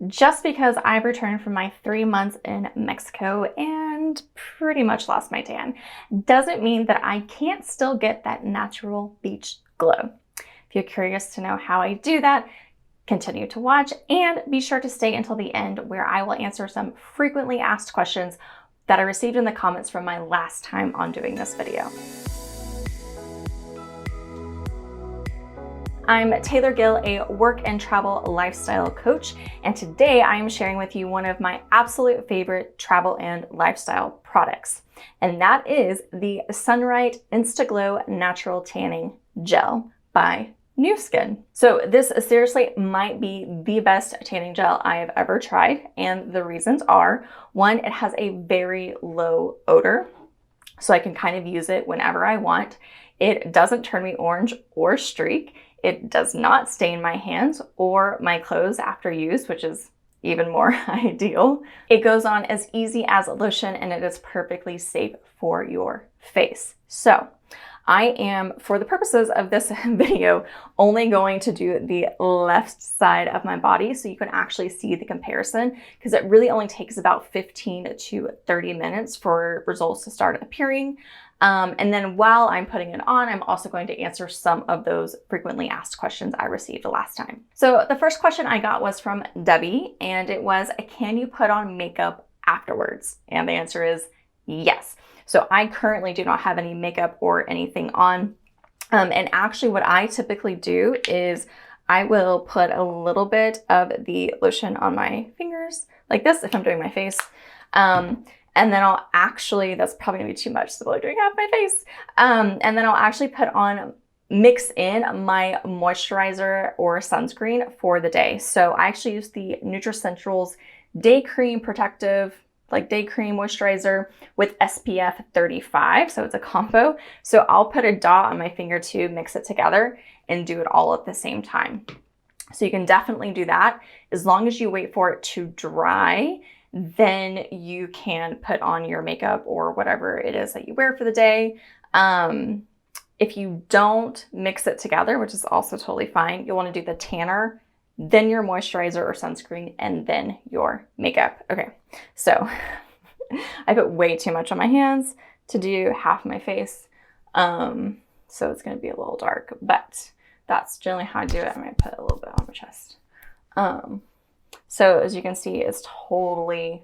just because I've returned from my 3 months in Mexico and pretty much lost my tan doesn't mean that I can't still get that natural beach glow. If you're curious to know how I do that, continue to watch and be sure to stay until the end where I will answer some frequently asked questions that I received in the comments from my last time on doing this video. I'm Tayler Gill, a work and travel lifestyle coach, and today I am sharing with you one of my absolute favorite travel and lifestyle products, and that is the Sunright Insta Glow Natural Tanning Gel by nuskin. So this seriously might be the best tanning gel I have ever tried, and the reasons are, one, it has a very low odor, so I can kind of use it whenever I want. It doesn't turn me orange or streak. It does not stain my hands or my clothes after use, which is even more ideal. It goes on as easy as lotion and it is perfectly safe for your face. So I am, for the purposes of this video, only going to do the left side of my body so you can actually see the comparison, because it really only takes about 15 to 30 minutes for results to start appearing. And then while I'm putting it on, I'm also going to answer some of those frequently asked questions I received the last time. So the first question I got was from Debbie, and it was, can you put on makeup afterwards? And the answer is yes. So I currently do not have any makeup or anything on. And actually what I typically do is I will put a little bit of the lotion on my fingers like this if I'm doing my face. And then I'll actually, that's probably gonna be too much, so I'm doing half my face. And then I'll actually mix in my moisturizer or sunscreen for the day. So I actually use the Nutricentials Day Cream Protective, like day cream moisturizer with SPF 35, so it's a combo. So I'll put a dot on my finger to mix it together and do it all at the same time. So you can definitely do that. As long as you wait for it to dry, then you can put on your makeup or whatever it is that you wear for the day. If you don't mix it together, which is also totally fine, you'll want to do the tanner, then your moisturizer or sunscreen, and then your makeup. Okay, so I put way too much on my hands to do half my face. So it's going to be a little dark, but that's generally how I do it. I might put a little bit on my chest. So as you can see, it's totally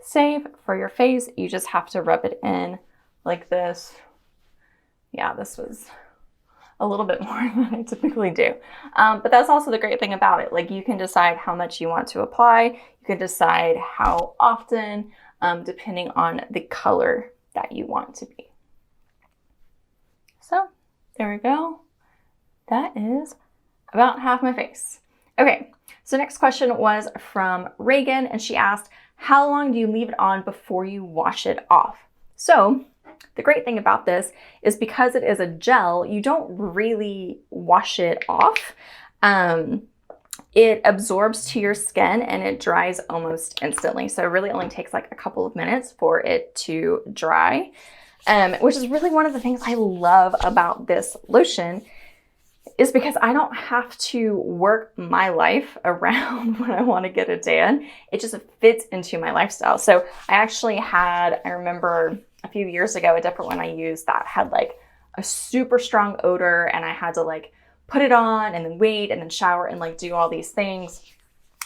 safe for your face. You just have to rub it in like this. Yeah, this was a little bit more than I typically do. But that's also the great thing about it. Like, you can decide how much you want to apply. You can decide how often, depending on the color that you want to be. So there we go. That is about half my face. Okay, so next question was from Reagan, and she asked, how long do you leave it on before you wash it off? So the great thing about this is because it is a gel, you don't really wash it off. It absorbs to your skin and it dries almost instantly. So it really only takes like a couple of minutes for it to dry, which is really one of the things I love about this lotion, is because I don't have to work my life around when I want to get a tan. It just fits into my lifestyle. So I actually had, I remember a few years ago, a different one I used that had like a super strong odor, and I had to like put it on and then wait and then shower and like do all these things.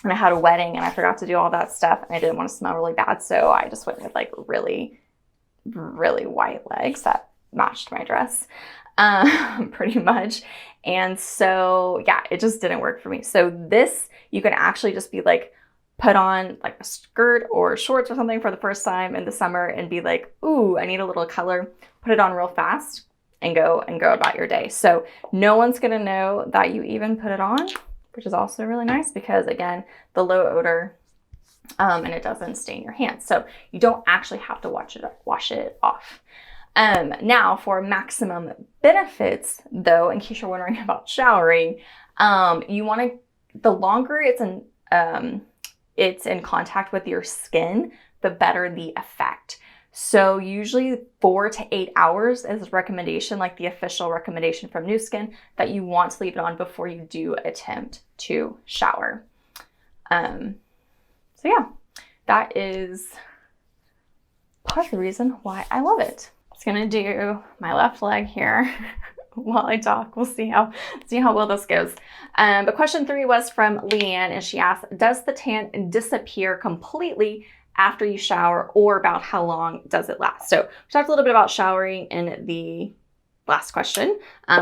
And I had a wedding and I forgot to do all that stuff, and I didn't want to smell really bad. So I just went with like really, really white legs that matched my dress, pretty much. And so, yeah, it just didn't work for me. So this, you can actually just be like, put on like a skirt or shorts or something for the first time in the summer and be like, ooh, I need a little color, put it on real fast and go about your day. So no one's gonna know that you even put it on, which is also really nice because, again, the low odor, and it doesn't stain your hands. So you don't actually have to wash it off. Now for maximum benefits though, in case you're wondering about showering, you want to, the longer it's in contact with your skin, the better the effect. So usually 4 to 8 hours is a recommendation, like the official recommendation from nuskin, that you want to leave it on before you do attempt to shower. So yeah, that is part of the reason why I love it. Just gonna do my left leg here while I talk. We'll see how well this goes. But question 3 was from Leanne, and she asked, does the tan disappear completely after you shower, or about how long does it last? So we talked a little bit about showering in the last question.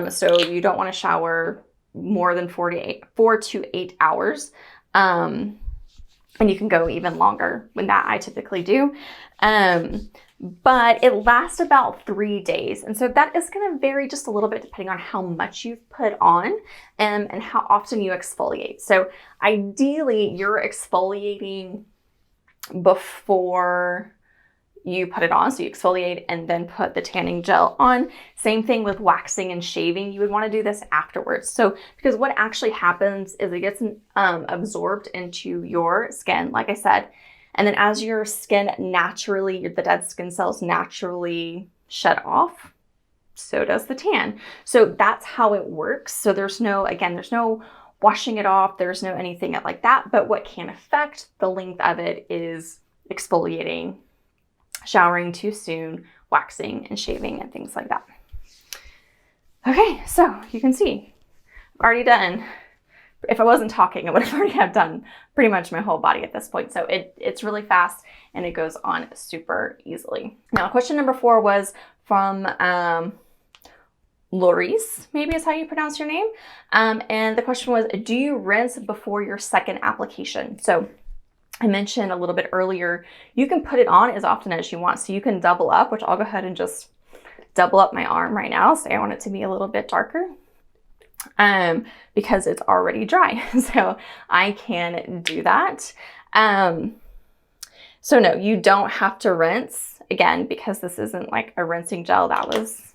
So you don't want to shower more than 4 to 8 hours. And you can go even longer when that I typically do. But it lasts about 3 days. And so that is going to vary just a little bit depending on how much you've put on and how often you exfoliate. So ideally you're exfoliating before you put it on. So you exfoliate and then put the tanning gel on. Same thing with waxing and shaving. You would want to do this afterwards. So because what actually happens is it gets absorbed into your skin, like I said, and then as your skin naturally, the dead skin cells naturally shed off, so does the tan. So that's how it works. So there's no washing it off. There's no anything like that. But what can affect the length of it is exfoliating, showering too soon, waxing and shaving and things like that. Okay, so you can see I've already done, if I wasn't talking, I would have already have done pretty much my whole body at this point. So it's really fast and it goes on super easily. Now, question number 4 was from Loris, maybe is how you pronounce your name. And the question was, do you rinse before your second application? So I mentioned a little bit earlier, you can put it on as often as you want. So you can double up, which I'll go ahead and just double up my arm right now. So I want it to be a little bit darker because it's already dry. So I can do that. So no, you don't have to rinse again, because this isn't like a rinsing gel. That's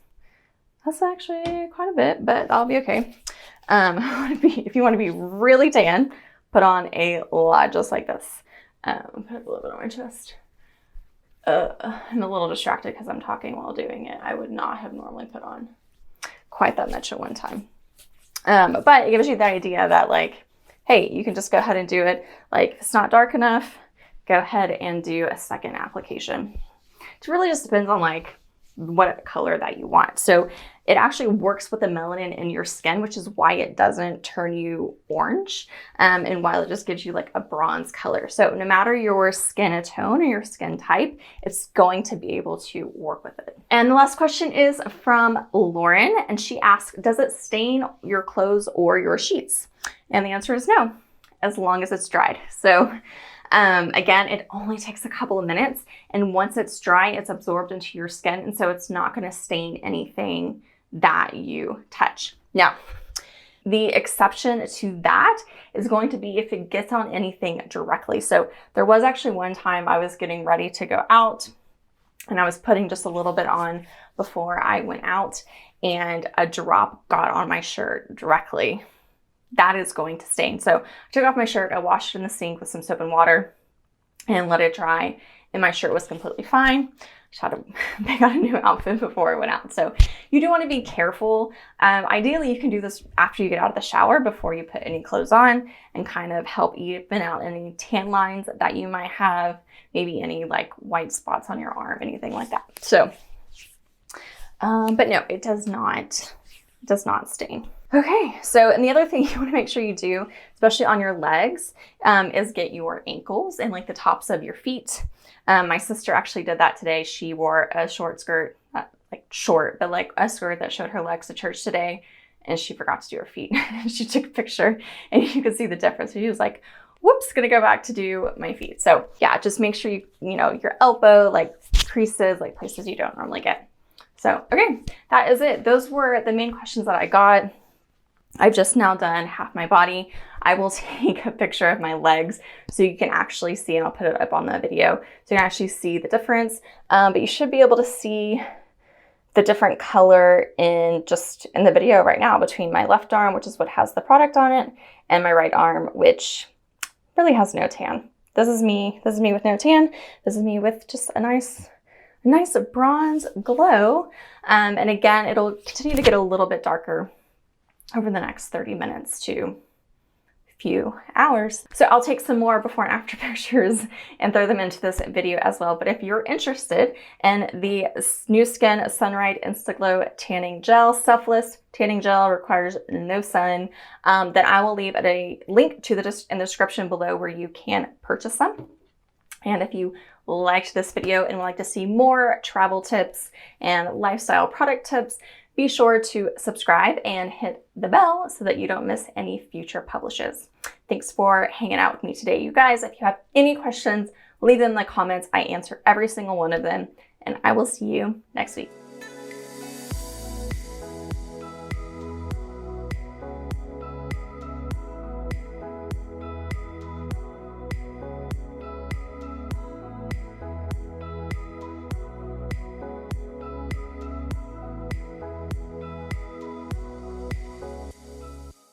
actually quite a bit, but I'll be okay. If you want to be really tan, put on a lot just like this. Put a little bit on my chest. I'm a little distracted because I'm talking while doing it. I would not have normally put on quite that much at one time. But it gives you the idea that, like, hey, you can just go ahead and do it. Like, if it's not dark enough, go ahead and do a second application. It really just depends on like what color that you want. So it actually works with the melanin in your skin, which is why it doesn't turn you orange, and while it just gives you like a bronze color. So no matter your skin tone or your skin type, it's going to be able to work with it. And the last question is from Lauren, and she asked, does it stain your clothes or your sheets? And the answer is no, as long as it's dried. So again, it only takes a couple of minutes, and once it's dry, it's absorbed into your skin, and so it's not going to stain anything that you touch. Now, the exception to that is going to be if it gets on anything directly. So there was actually one time I was getting ready to go out, and I was putting just a little bit on before I went out, and a drop got on my shirt directly. That is going to stain. So I took off my shirt, I washed it in the sink with some soap and water and let it dry, and my shirt was completely fine. Just had to pick out a new outfit before I went out. So you do want to be careful. Ideally, you can do this after you get out of the shower before you put any clothes on, and kind of help even out any tan lines that you might have, maybe any like white spots on your arm, anything like that. So, but no, it does not stain. Okay, so, and the other thing you want to make sure you do, especially on your legs, is get your ankles and like the tops of your feet. My sister actually did that today. She wore a short skirt, not like short, but like a skirt that showed her legs to church today, and she forgot to do her feet. She took a picture and you could see the difference. She was like, whoops, gonna go back to do my feet. So yeah, just make sure you know, your elbow, like creases, like places you don't normally get. So, okay, that is it. Those were the main questions that I got. I've just now done half my body. I will take a picture of my legs so you can actually see, and I'll put it up on the video so you can actually see the difference. But you should be able to see the different color in the video right now between my left arm, which is what has the product on it, and my right arm, which really has no tan. This is me with no tan. This is me with just a nice bronze glow. And again, it'll continue to get a little bit darker over the next 30 minutes to few hours. So I'll take some more before and after pictures and throw them into this video as well. But if you're interested in the new Skin Sunright Insta Glow tanning gel, selfless tanning gel, requires no sun, then I will leave a link to in the description below where you can purchase them. And if you liked this video and would like to see more travel tips and lifestyle product tips, be sure to subscribe and hit the bell so that you don't miss any future publishes. Thanks for hanging out with me today, you guys. If you have any questions, leave them in the comments. I answer every single one of them, and I will see you next week.